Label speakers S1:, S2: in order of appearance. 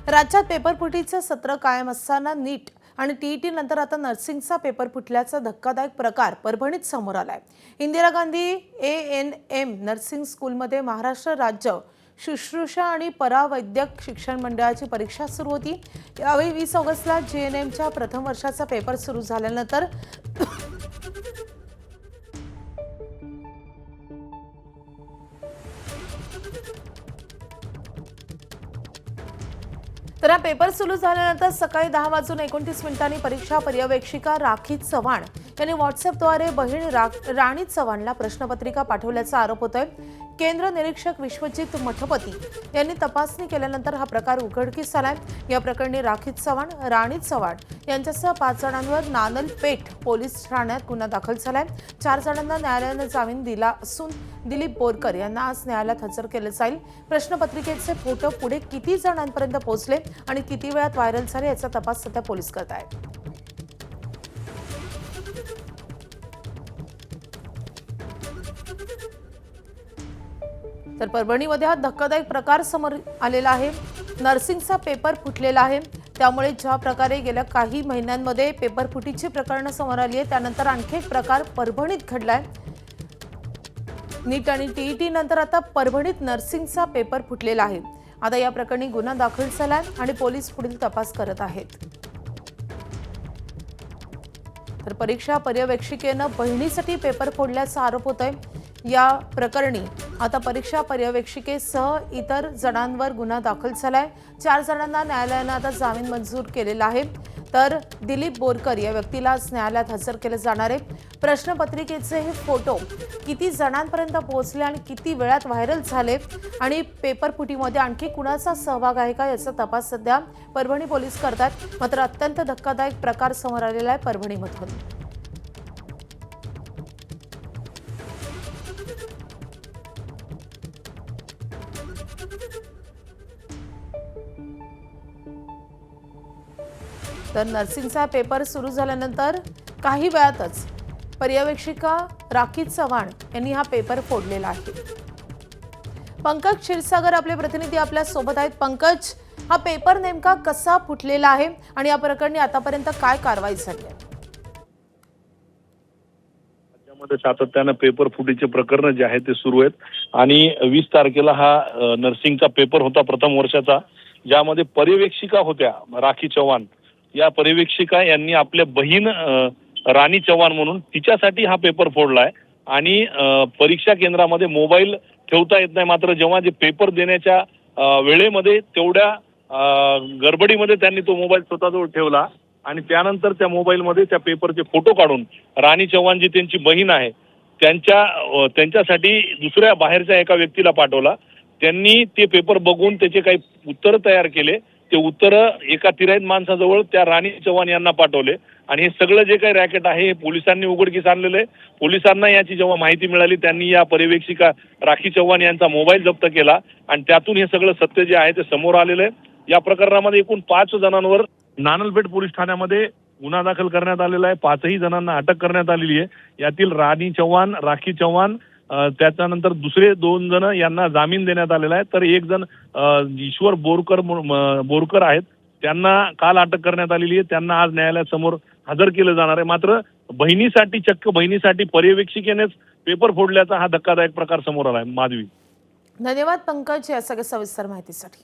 S1: राज्यात पेपरफुटीचं सत्र कायम असताना नीट आणि टीईटी नंतर आता नर्सिंगचा पेपर फुटल्याचा धक्कादायक प्रकार परभणीत समोर आलाय। इंदिरा गांधी ANM नर्सिंग स्कूलमध्ये महाराष्ट्र राज्य शुश्रूषा आणि परावैद्यक शिक्षण मंडळाची परीक्षा सुरू होती। यावेळी 20 ऑगस्टला JNMच्या प्रथम वर्षाचा पेपर सुरू झाल्यानंतर तर हा पेपर सुरू झाल्यानंतर सकाळी 10:29 परीक्षा पर्यवेक्षिका राखी चव्हाण यांनी व्हॉट्सअपद्वारे बहीण राणी चव्हाणला प्रश्नपत्रिका पाठवल्याचा आरोप होतोय। केंद्र निरीक्षक विश्वजित मठपती यांनी तपासणी केल्यानंतर हा प्रकार उघडकीस आलाय। या प्रकरणी राखी चव्हाण, राणी चव्हाण यांच्यासह 5 जणांवर नानलपेठ पोलीस ठाण्यात गुन्हा दाखल झालाय। 4 जणांना न्यायालयाने जामीन दिला असून दिलीप बोरकर यांना आज न्यायालयात हजर केले जाईल। प्रश्नपत्रिकेचे फोटो पुढे किती जणांपर्यंत पोहोचले आणि किती वेळात व्हायरल झाले याचा तपास सध्या पोलीस करत आहेत। तर परभणीमध्ये हा धक्कादायक प्रकार समोर आलेला आहे। नर्सिंगचा पेपर फुटलेला आहे। त्यामुळे ज्या प्रकारे गेल्या काही महिन्यांमध्ये पेपर फुटीची प्रकरणं समोर आली आहे, त्यानंतर आणखी एक प्रकार परभणीत घडलाय। नीट आणि टीईटी नंतर आता परभणीत नर्सिंगचा पेपर फुटलेला आहे। आता या प्रकरणी गुन्हा दाखल झालाय आणि पोलीस पुढील तपास करत आहेत। तर परीक्षा पर्यवेक्षिकेनं बहिणीसाठी पेपर फोडल्याचा आरोप होतोय। या प्रकरणी आता परीक्षा पर्यवेक्षिकेसह इतर जणांवर गुन्हा दाखल झालाय। 4 जणांना न्यायालयाने आता जामीन मंजूर केलेला आहे। तर दिलीप बोरकर या व्यक्तीला आज न्यायालयात हजर केले जाणार आहे। प्रश्नपत्रिकेचे हे फोटो किती जणांपर्यंत पोहोचले आणि किती वेळात व्हायरल झाले आणि पेपर फुटीमध्ये आणखी कुणाचा सहभाग आहे का याचा तपास सध्या परभणी पोलीस करतात। मात्र अत्यंत धक्कादायक प्रकार समोर आलेला आहे परभणीमधून। तर नर्सिंगचा पेपर सुरू झाल्यानंतर काही वेळातच पर्यवेक्षिका राखी चव्हाण यांनी हा पेपर फोडलेला आहे। पंकज क्षीरसागर आपले प्रतिनिधी आपल्या सोबत आहेत। पंकज, हा पेपर नेमका कसा फुटलेला आहे आणि या प्रकरणी आतापर्यंत काय कारवाई झाली आहे?
S2: राज्यामध्ये सातत्याने पेपर फुटीचे प्रकरण जे आहे ते सुरू आहेत आणि 20 तारखेला हा नर्सिंगचा पेपर होता प्रथम वर्षाचा, ज्यामध्ये पर्यवेक्षिका होत्या राखी चव्हाण। या पर्यवेक्षिका यांनी आपल्या बहीण राणी चव्हाण म्हणून तिच्यासाठी हा पेपर फोडलाय आणि परीक्षा केंद्रामध्ये मोबाईल ठेवता येत नाही। मात्र जेव्हा जे पेपर देण्याच्या वेळेमध्ये तेवढ्या गडबडीमध्ये त्यांनी तो मोबाईल स्वतःजवळ ठेवला आणि त्यानंतर त्या मोबाईलमध्ये त्या पेपरचे फोटो काढून राणी चव्हाण जी त्यांची बहीण आहे त्यांच्यासाठी दुसऱ्या बाहेरच्या एका व्यक्तीला पाठवला। त्यांनी ते पेपर बघून त्याचे काही उत्तर तयार केले। ते उत्तर एका तिराईत माणसाजवळ त्या राणी चव्हाण यांना पाठवले आणि हे सगळं जे काही रॅकेट आहे हे पोलिसांनी उघडकीस आणलेलं आहे। पोलिसांना याची जेव्हा माहिती मिळाली, त्यांनी या पर्यवेक्षिका राखी चव्हाण यांचा मोबाईल जप्त केला आणि त्यातून हे सगळं सत्य जे आहे ते समोर आलेलं आहे। या प्रकरणामध्ये एकूण 5 जणांवर नानलपेठ पोलीस ठाण्यामध्ये गुन्हा दाखल करण्यात आलेला आहे। 5ही जणांना अटक करण्यात आलेली आहे। यातील राणी चव्हाण, राखी चव्हाण, त्याच्यानंतर दुसरे 2 जण यांना जामीन देण्यात आलेला आहे। तर एक जण ईश्वर बोरकर आहेत, त्यांना काल अटक करण्यात आलेली आहे। त्यांना आज न्यायालयासमोर हजर केलं जाणार आहे। मात्र चक्क बहिणीसाठी पर्यवेक्षिकेनेच पेपर फोडल्याचा हा धक्कादायक प्रकार समोर आला आहे। माधवी,
S1: धन्यवाद पंकज या सगळ्या सविस्तर माहितीसाठी।